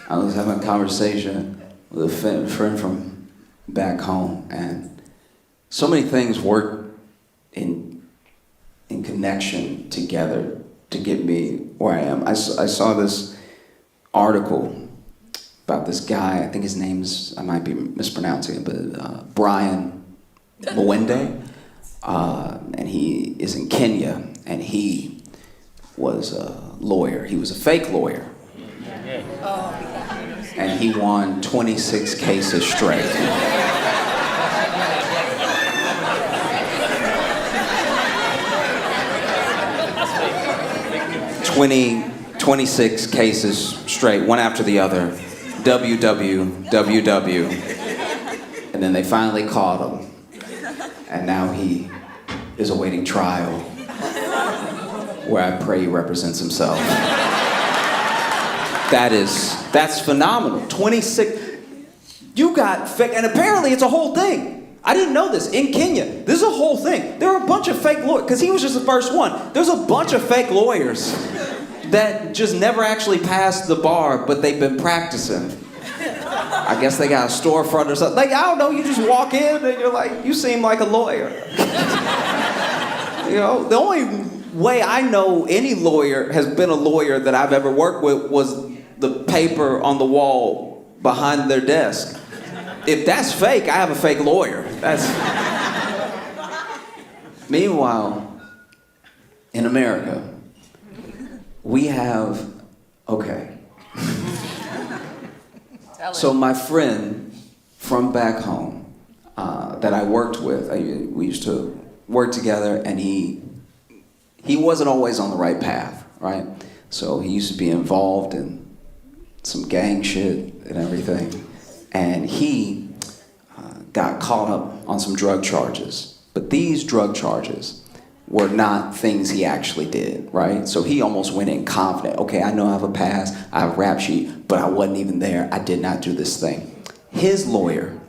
I was having a conversation with a friend from back home, and so many things work in connection together to get me where I am. I saw this article about this guy, I think his name's, I might be mispronouncing it, but Brian Mwende, and he is in Kenya, and he was a lawyer. He was a fake lawyer. And he won 26 cases straight. 26 cases straight, one after the other. WWWW. And then they finally caught him. And now he is awaiting trial, where I pray he represents himself. That's phenomenal. 26, you got fake, and apparently it's a whole thing. I didn't know this. In Kenya, this is a whole thing. There are a bunch of fake lawyers, because he was just the first one. There's a bunch of fake lawyers that just never actually passed the bar, but they've been practicing. I guess they got a storefront or something. Like, I don't know, you just walk in and you're like, you seem like a lawyer. You know, the only way I know any lawyer has been a lawyer that I've ever worked with was the paper on the wall behind their desk. If that's fake, I have a fake lawyer. Meanwhile, in America, we have, okay. So my friend from back home that I worked with, we used to work together, and he wasn't always on the right path, right? So he used to be involved in some gang shit and everything. And he got caught up on some drug charges. But these drug charges were not things he actually did, right? So he almost went in confident. Okay, I know I have a past, I have a rap sheet, but I wasn't even there. I did not do this thing. His lawyer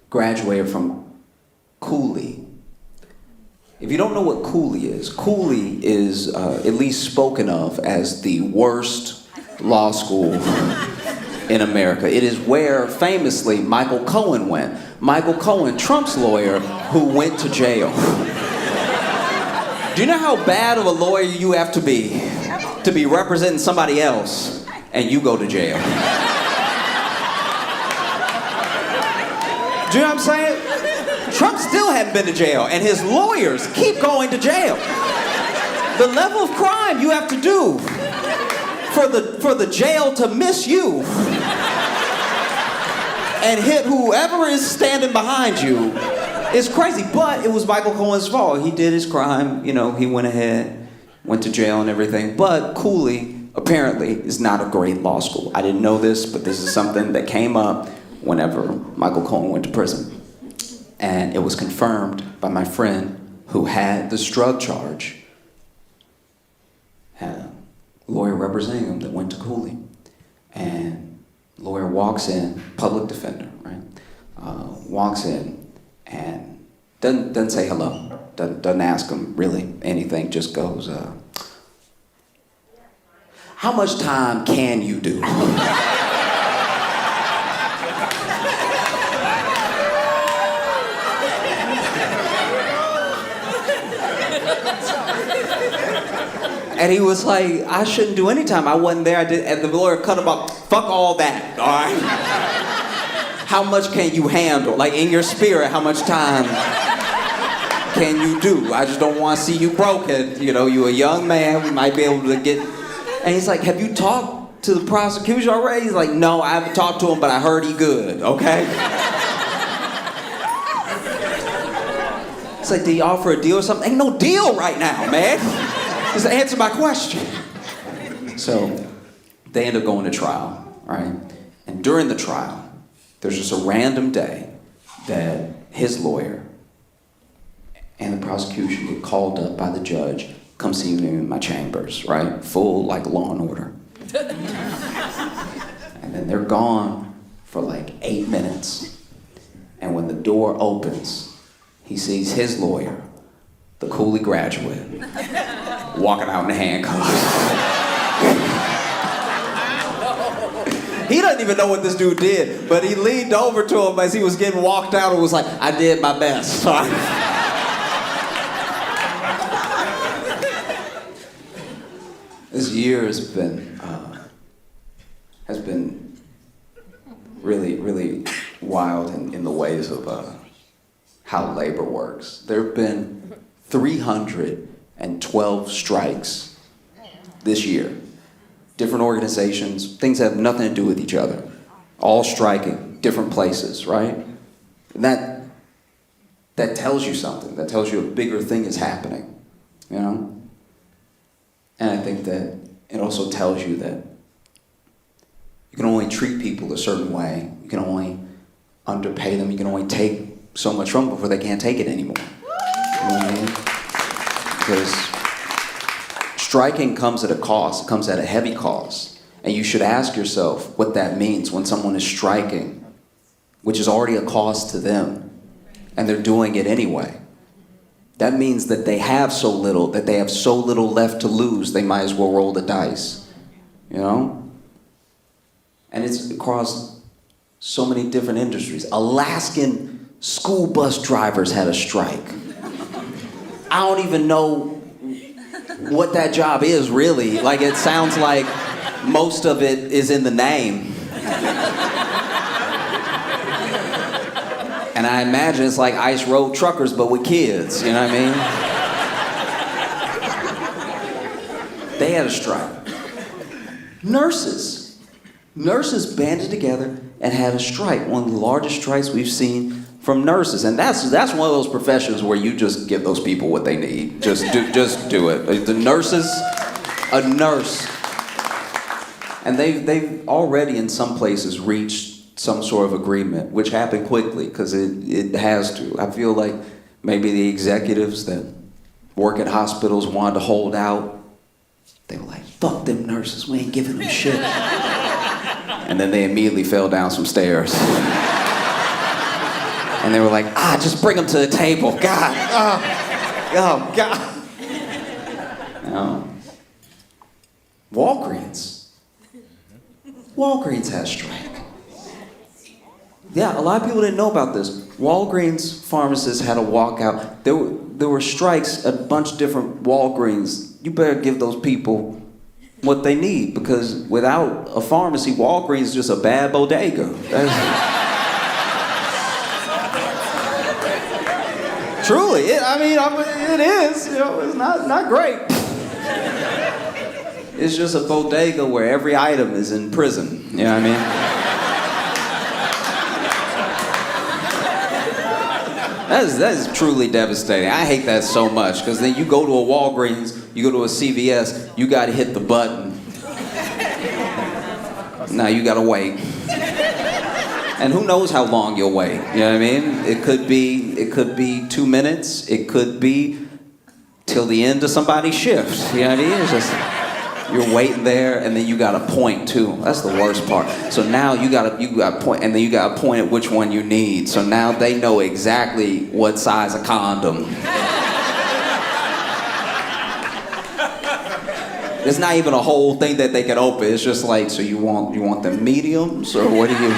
graduated from Cooley. If you don't know what Cooley is at least spoken of as the worst law school in America. It is where, famously, Michael Cohen went. Michael Cohen, Trump's lawyer, who went to jail. Do you know how bad of a lawyer you have to be representing somebody else and you go to jail? Do you know what I'm saying? Trump still hadn't been to jail, and his lawyers keep going to jail. The level of crime you have to do for the jail to miss you and hit whoever is standing behind you is crazy. But it was Michael Cohen's fault. He did his crime, you know, he went ahead, went to jail and everything. But Cooley, apparently, is not a great law school. I didn't know this, but this is something that came up whenever Michael Cohen went to prison. And it was confirmed by my friend who had this drug charge, had a lawyer representing him that went to Cooley. And lawyer walks in, public defender, right? Walks in and doesn't say hello, doesn't ask him really anything, just goes, how much time can you do? And he was like, I shouldn't do any time. I wasn't there. I did. And the lawyer cut him off. Fuck all that, all right? How much can you handle? Like, in your spirit, how much time can you do? I just don't want to see you broken. You know, you're a young man. We might be able to get... And he's like, have you talked to the prosecution already? He's like, no, I haven't talked to him, but I heard he good, okay? It's like, did he offer a deal or something? Ain't no deal right now, man. Just answer my question. So they end up going to trial, right? And during the trial, there's just a random day that his lawyer and the prosecution get called up by the judge, come see me in my chambers, right? Full, like, Law and Order. And then they're gone for like 8 minutes. And when the door opens, he sees his lawyer, the Cooley graduate, walking out in handcuffs. doesn't even know what this dude did, but he leaned over to him as he was getting walked out and was like, I did my best. This year has been really, really wild in the ways of how labor works. There have been 312 strikes this year. Different organizations, things that have nothing to do with each other, all striking, different places, right? And that tells you something. That tells you a bigger thing is happening, you know? And I think that it also tells you that you can only treat people a certain way. You can only underpay them. You can only take so much from them before they can't take it anymore. You know what I mean? Because striking comes at a cost. It comes at a heavy cost. And you should ask yourself what that means when someone is striking, which is already a cost to them, and they're doing it anyway. That means that they have so little, that they have so little left to lose, they might as well roll the dice, you know? And it's across so many different industries. Alaskan school bus drivers had a strike. I don't even know what that job is, really. Like, it sounds like most of it is in the name. And I imagine it's like ice road truckers, but with kids, you know what I mean? They had a strike. Nurses banded together and had a strike. One of the largest strikes we've seen from nurses. And that's one of those professions where you just give those people what they need. Just do it. The nurses, a nurse. And they've already in some places reached some sort of agreement, which happened quickly because it has to. I feel like maybe the executives that work at hospitals wanted to hold out. They were like, fuck them nurses, we ain't giving them shit. And then they immediately fell down some stairs. And they were like, just bring them to the table, God. Oh God. Walgreens has strike. Yeah, a lot of people didn't know about this. Walgreens pharmacists had a walkout. There were strikes at a bunch of different Walgreens. You better give those people what they need, because without a pharmacy, Walgreens is just a bad bodega. Truly, it is. You know, it's not great. It's just a bodega where every item is in prison. You know what I mean? That is truly devastating. I hate that so much, because then you go to a Walgreens, you go to a CVS, you got to hit the button. Now you got to wait. And who knows how long you'll wait, you know what I mean? It could be 2 minutes, it could be till the end of somebody's shift, you know what I mean? It's just, you're waiting there, and then you got a point too. That's the worst part. So now you got a point, and then you got to point at which one you need. So now they know exactly what size of condom. It's not even a whole thing that they can open. It's just like, so you want the mediums, or what do you?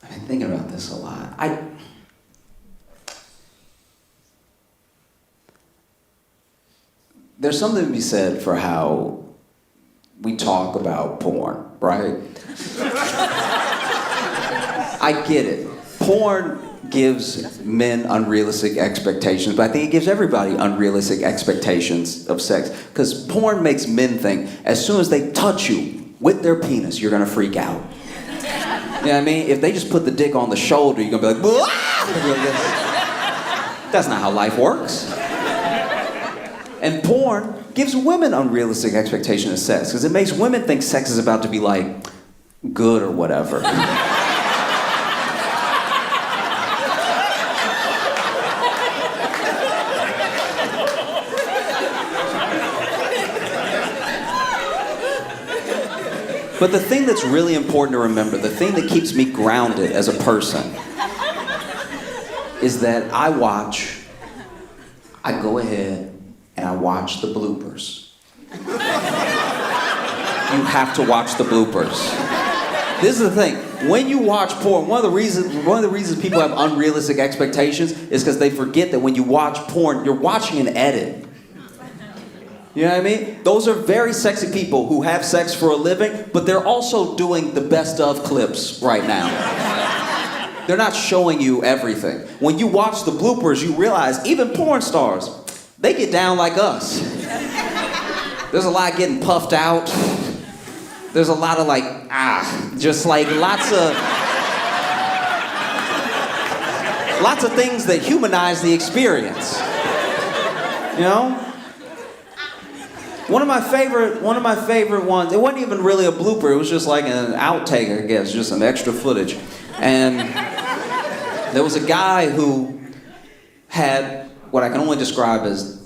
I've been thinking about this a lot. There's something to be said for how we talk about porn, right? I get it. Porn gives men unrealistic expectations, but I think it gives everybody unrealistic expectations of sex, because porn makes men think as soon as they touch you with their penis, you're gonna freak out. You know what I mean? If they just put the dick on the shoulder, you're gonna be like, that's not how life works. And porn gives women unrealistic expectations of sex, because it makes women think sex is about to be like good or whatever. But the thing that's really important to remember, the thing that keeps me grounded as a person, is that I go ahead and I watch the bloopers. You have to watch the bloopers. This is the thing. When you watch porn, one of the reasons people have unrealistic expectations is because they forget that when you watch porn, you're watching an edit. You know what I mean? Those are very sexy people who have sex for a living, but they're also doing the best of clips right now. They're not showing you everything. When you watch the bloopers, you realize even porn stars, they get down like us. There's a lot getting puffed out. There's a lot of just like lots of things that humanize the experience. You know? One of my favorite ones, it wasn't even really a blooper, it was just like an outtake, I guess, just some extra footage. And there was a guy who had what I can only describe as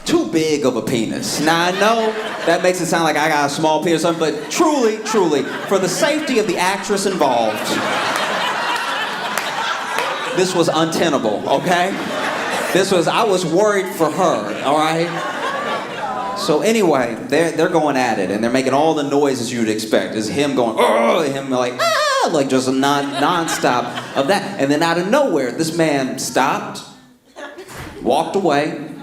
too big of a penis. Now I know that makes it sound like I got a small penis or something, but truly, for the safety of the actress involved, this was untenable, okay? I was worried for her, all right? So anyway, they're going at it, and they're making all the noises you'd expect. It's him going, oh, him like, ah, like just a non-stop of that. And then out of nowhere, this man stopped, walked away,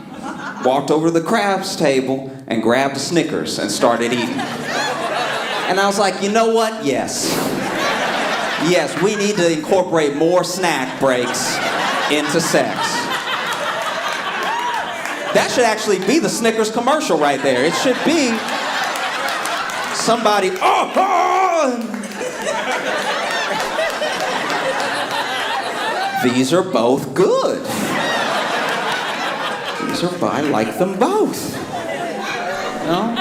walked over to the crabs table, and grabbed a Snickers and started eating. And I was like, you know what? Yes, we need to incorporate more snack breaks into sex. That should actually be the Snickers commercial right there. It should be somebody, These are both good. I like them both. You know?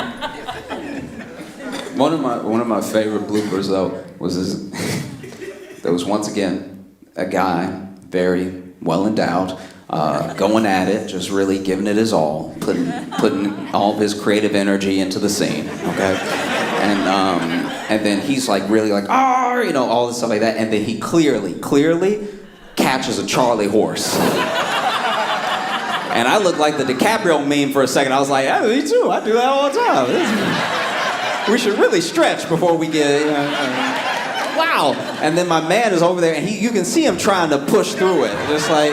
One of my favorite bloopers though was this. There was once again a guy, very well endowed, going at it, just really giving it his all, putting all of his creative energy into the scene, okay? And then he's like really like, all this stuff like that, and then he clearly catches a Charlie horse. And I looked like the DiCaprio meme for a second. I was like, yeah, me too, I do that all the time. We should really stretch before we get, wow. And then my man is over there, and you can see him trying to push through it, just like,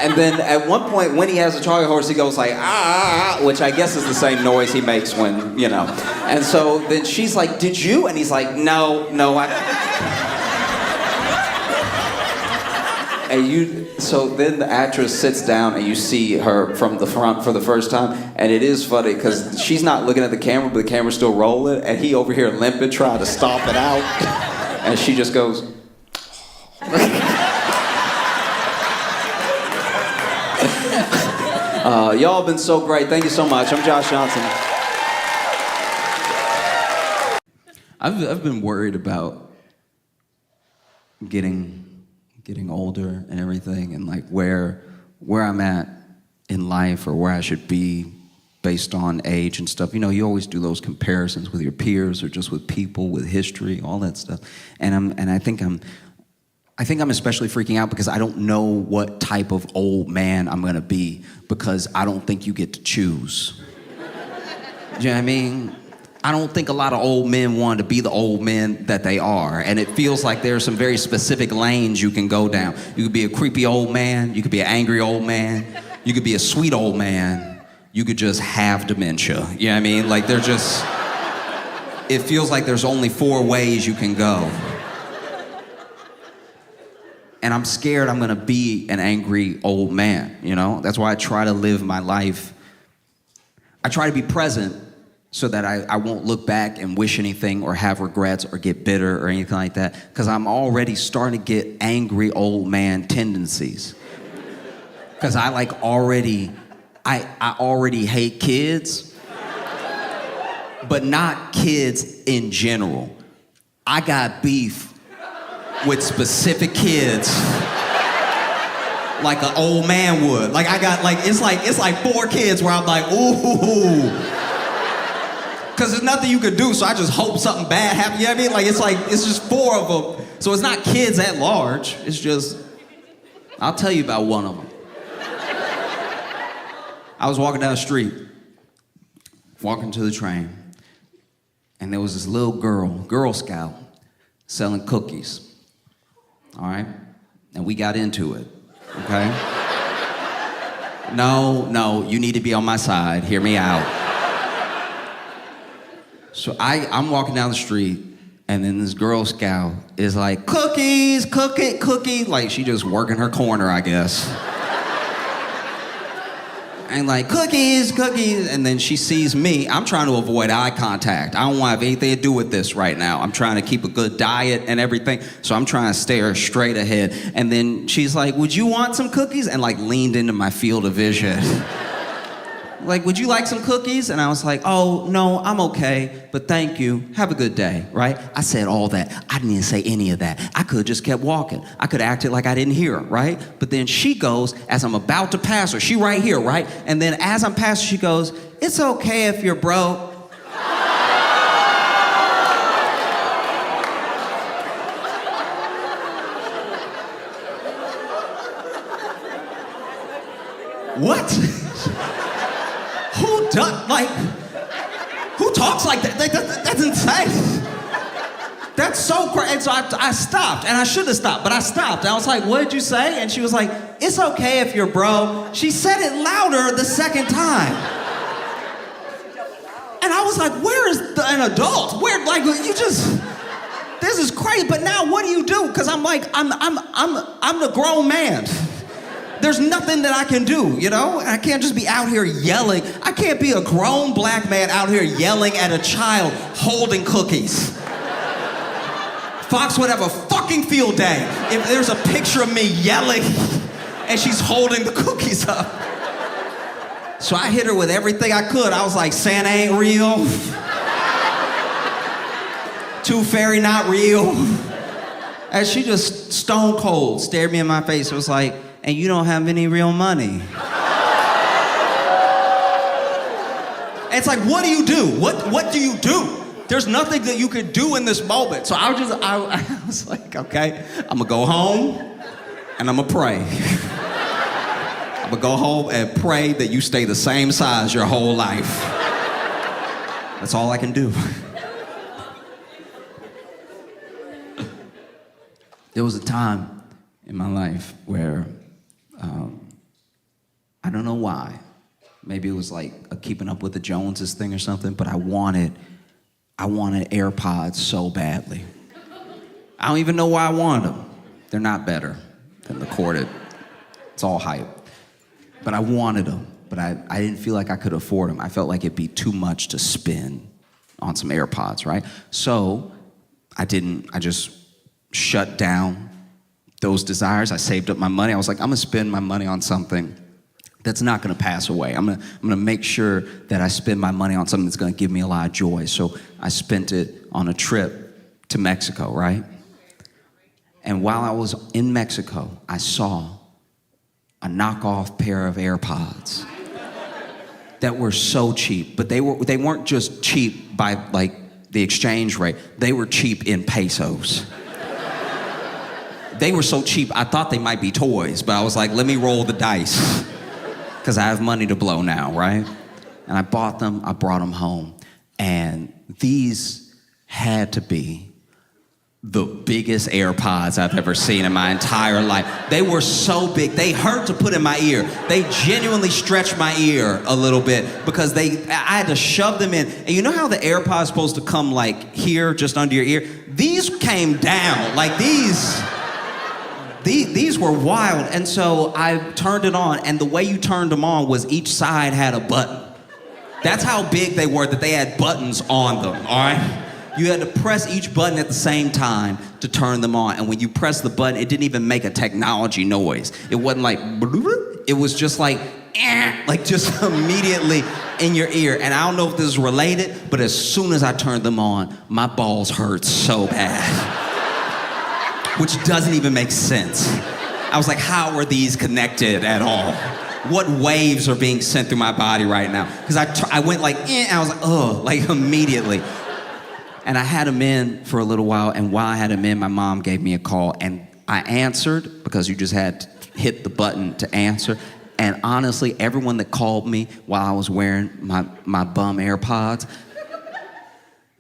and then at one point, when he has a Charlie horse, he goes like, which I guess is the same noise he makes when, And so then she's like, did you? And he's like, no, so then the actress sits down and you see her from the front for the first time, and it is funny because she's not looking at the camera, but the camera's still rolling, and he over here limping, trying to stomp it out, and she just goes, y'all have been so great. Thank you so much. I'm Josh Johnson. I've been worried about getting older and everything, and like where I'm at in life or where I should be based on age and stuff. You always do those comparisons with your peers or just with people with history, all that stuff. And I think I'm especially freaking out because I don't know what type of old man I'm gonna be, because I don't think you get to choose. Do you know what I mean? I don't think a lot of old men want to be the old men that they are, and it feels like there are some very specific lanes you can go down. You could be a creepy old man, you could be an angry old man, you could be a sweet old man, you could just have dementia. You know what I mean? Like it feels like there's only 4 ways you can go. And I'm scared I'm gonna be an angry old man, That's why I try to live my life. I try to be present so that I won't look back and wish anything or have regrets or get bitter or anything like that, because I'm already starting to get angry old man tendencies. Because I already hate kids, but not kids in general. I got beef with specific kids. Like an old man would. Like I got it's like 4 kids where I'm like, ooh. Cause there's nothing you could do, so I just hope something bad happens. You know what I mean? It's just 4 of them. So it's not kids at large. It's just, I'll tell you about one of them. I was walking down the street, walking to the train, and there was this little Girl Scout, selling cookies. All right? And we got into it. Okay? No, you need to be on my side. Hear me out. So I'm walking down the street, and then this Girl Scout is like, cookies, cookie. Like, she just working her corner, I guess. And like, cookies. And then she sees me. I'm trying to avoid eye contact. I don't want to have anything to do with this right now. I'm trying to keep a good diet and everything. So I'm trying to stare straight ahead. And then she's like, would you want some cookies? And like leaned into my field of vision. Like, would you like some cookies? And I was like, oh, no, I'm okay, but thank you. Have a good day, right? I said all that. I didn't even say any of that. I could have just kept walking. I could have acted like I didn't hear her, right? But then she goes, as I'm about to pass her, she right here, right? And then as I'm passing, she goes, it's okay if you're broke. What? Who talks like that? That's insane. That's so crazy. And so I stopped, and I should have stopped, but I stopped. I was like, what did you say? And she was like, it's okay if you're broke. She said it louder the second time. And I was like, where is an adult? This is crazy, but now what do you do? Because I'm like, I'm the grown man. There's nothing that I can do, you know? I can't just be out here yelling. I can't be a grown black man out here yelling at a child holding cookies. Fox would have a fucking field day if there's a picture of me yelling and she's holding the cookies up. So I hit her with everything I could. I was like, Santa ain't real. Tooth Fairy not real. And she just stone cold stared me in my face. It was like, and you don't have any real money. It's like, what do you do? What do you do? There's nothing that you could do in this moment. So I was like, okay, I'm gonna go home and I'm gonna pray. I'm gonna go home and pray that you stay the same size your whole life. That's all I can do. There was a time in my life where I don't know why. Maybe it was like a Keeping Up with the Joneses thing or something, but I wanted AirPods so badly. I don't even know why I wanted them. They're not better than the corded. It's all hype. But I wanted them, but I didn't feel like I could afford them. I felt like it'd be too much to spend on some AirPods, right? So I just shut down those desires. I saved up my money. I was like, I'm gonna spend my money on something that's not gonna pass away. I'm gonna make sure that I spend my money on something that's gonna give me a lot of joy. So I spent it on a trip to Mexico, right? And while I was in Mexico, I saw a knockoff pair of AirPods that were so cheap, but they weren't just cheap by like the exchange rate. They were cheap in pesos. They were so cheap, I thought they might be toys, but I was like, let me roll the dice, because I have money to blow now, right? And I bought them, I brought them home, and these had to be the biggest AirPods I've ever seen in my entire life. They were so big, they hurt to put in my ear. They genuinely stretched my ear a little bit because I had to shove them in. And you know how the AirPod's supposed to come like here, just under your ear? These came down, like these were wild. And so I turned it on, and the way you turned them on was each side had a button. That's how big they were, that they had buttons on them, all right? You had to press each button at the same time to turn them on. And when you press the button, it didn't even make a technology noise. It wasn't like, it was just like just immediately in your ear. And I don't know if this is related, but as soon as I turned them on, my balls hurt so bad. which doesn't even make sense. I was like, how are these connected at all? What waves are being sent through my body right now? Because I went like, and I was like, oh, like immediately. And I had him in for a little while, and while I had him in, my mom gave me a call, and I answered because you just had to hit the button to answer. And honestly, everyone that called me while I was wearing my bum AirPods,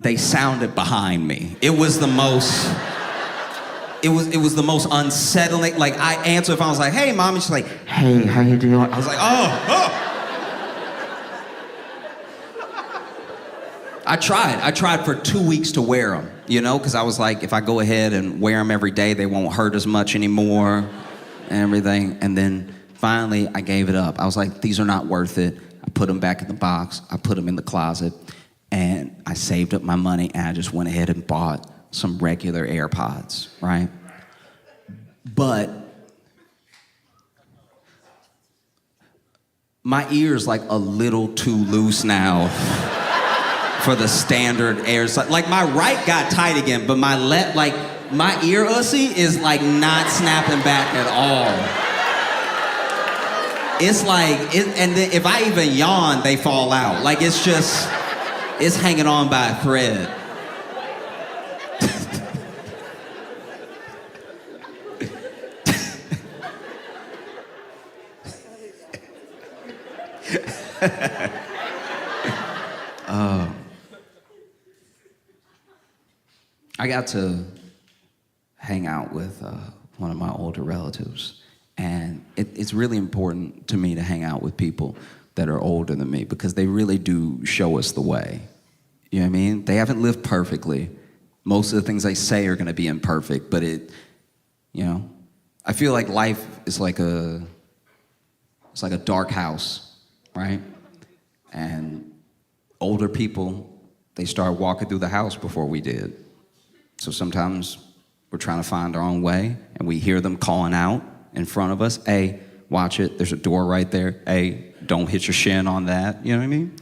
they sounded behind me. It was the most unsettling. Like, I answered if I was like, hey, mom, and she's like, hey, how you doing? I was like, oh. I tried for 2 weeks to wear them, you know, because I was like, if I go ahead and wear them every day, they won't hurt as much anymore and everything. And then finally, I gave it up. I was like, these are not worth it. I put them back in the box. I put them in the closet. And I saved up my money, and I just went ahead and bought some regular AirPods, right? But my ear's like a little too loose now for the standard Airs. Like, my right got tight again, but my left, like, my ear ussy is like not snapping back at all. It's like, and then if I even yawn, they fall out. Like, it's just, it's hanging on by a thread. I got to hang out with one of my older relatives, and it's really important to me to hang out with people that are older than me because they really do show us the way. You know what I mean? They haven't lived perfectly. Most of the things they say are going to be imperfect, but you know, I feel like life is like it's like a dark house, right? And older people, they start walking through the house before we did. So sometimes we're trying to find our own way, and we hear them calling out in front of us, hey, watch it, there's a door right there. Hey, don't hit your shin on that, you know what I mean?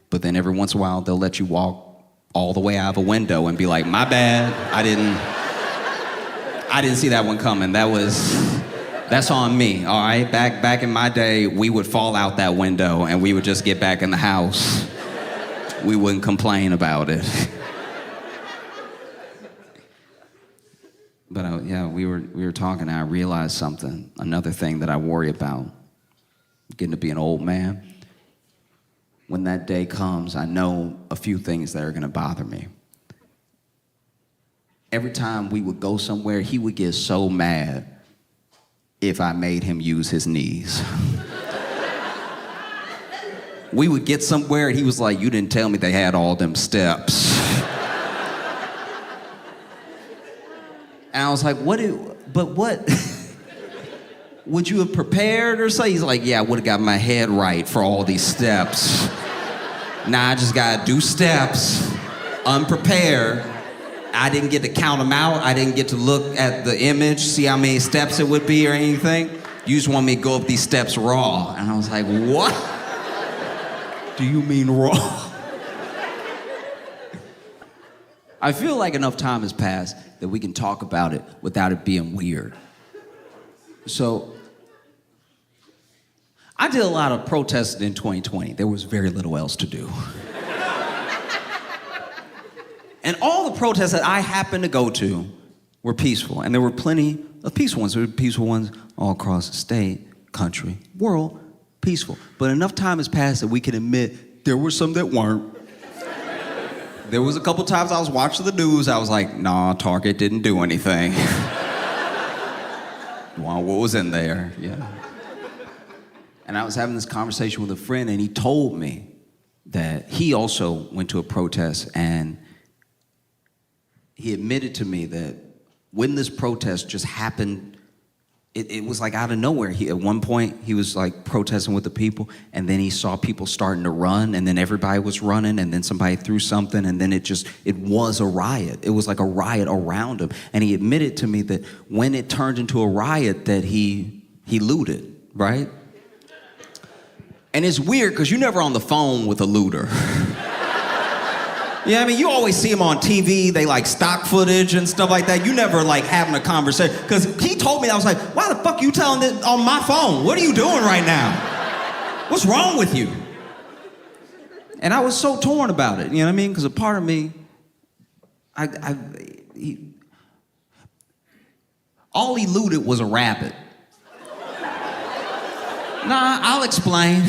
But then every once in a while, they'll let you walk all the way out of a window and be like, my bad, I didn't see that one coming. That's on me, all right? Back in my day, we would fall out that window and we would just get back in the house. We wouldn't complain about it. But yeah, we were talking, and I realized something, another thing that I worry about, getting to be an old man. When that day comes, I know a few things that are gonna bother me. Every time we would go somewhere, he would get so mad if I made him use his knees. We would get somewhere, and he was like, you didn't tell me they had all them steps. And I was like, what? Would you have prepared or something? He's like, yeah, I would have got my head right for all these steps. Now I just gotta do steps, unprepared. I didn't get to count them out. I didn't get to look at the image, see how many steps it would be or anything. You just want me to go up these steps raw. And I was like, what? Do you mean raw? I feel like enough time has passed that we can talk about it without it being weird. So, I did a lot of protesting in 2020. There was very little else to do. And all the protests that I happened to go to were peaceful. And there were plenty of peaceful ones. There were peaceful ones all across the state, country, world, peaceful. But enough time has passed that we can admit there were some that weren't. There was a couple times I was watching the news, I was like, nah, Target didn't do anything. Wow, what was in there? Yeah. And I was having this conversation with a friend, and he told me that he also went to a protest, and he admitted to me that when this protest just happened, it was like out of nowhere. At one point, he was like protesting with the people, and then he saw people starting to run, and then everybody was running, and then somebody threw something, and then it was a riot. It was like a riot around him. And he admitted to me that when it turned into a riot that he looted, right? And it's weird, because you're never on the phone with a looter. Yeah, I mean, you always see him on TV, they like stock footage and stuff like that. You never like having a conversation. Because he told me, I was like, why the fuck you telling this on my phone? What are you doing right now? What's wrong with you? And I was so torn about it, you know what I mean? Because a part of me, all he looted was a rabbit. Nah, I'll explain.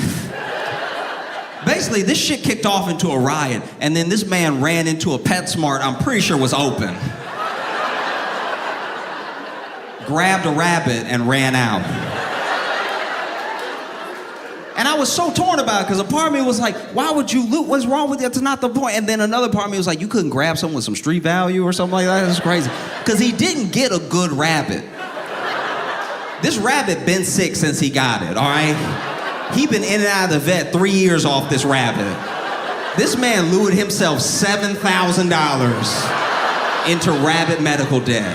Basically, this shit kicked off into a riot, and then this man ran into a PetSmart I'm pretty sure was open. Grabbed a rabbit and ran out. And I was so torn about it, because a part of me was like, why would you loot? What's wrong with you? That's not the point. And then another part of me was like, you couldn't grab someone with some street value or something like that? That's crazy. Because he didn't get a good rabbit. This rabbit been sick since he got it, all right? He been in and out of the vet 3 years off this rabbit. This man lured himself $7,000 into rabbit medical debt.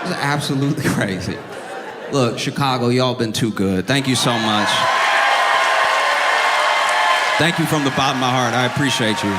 It's absolutely crazy. Look, Chicago, y'all been too good. Thank you so much. Thank you from the bottom of my heart. I appreciate you.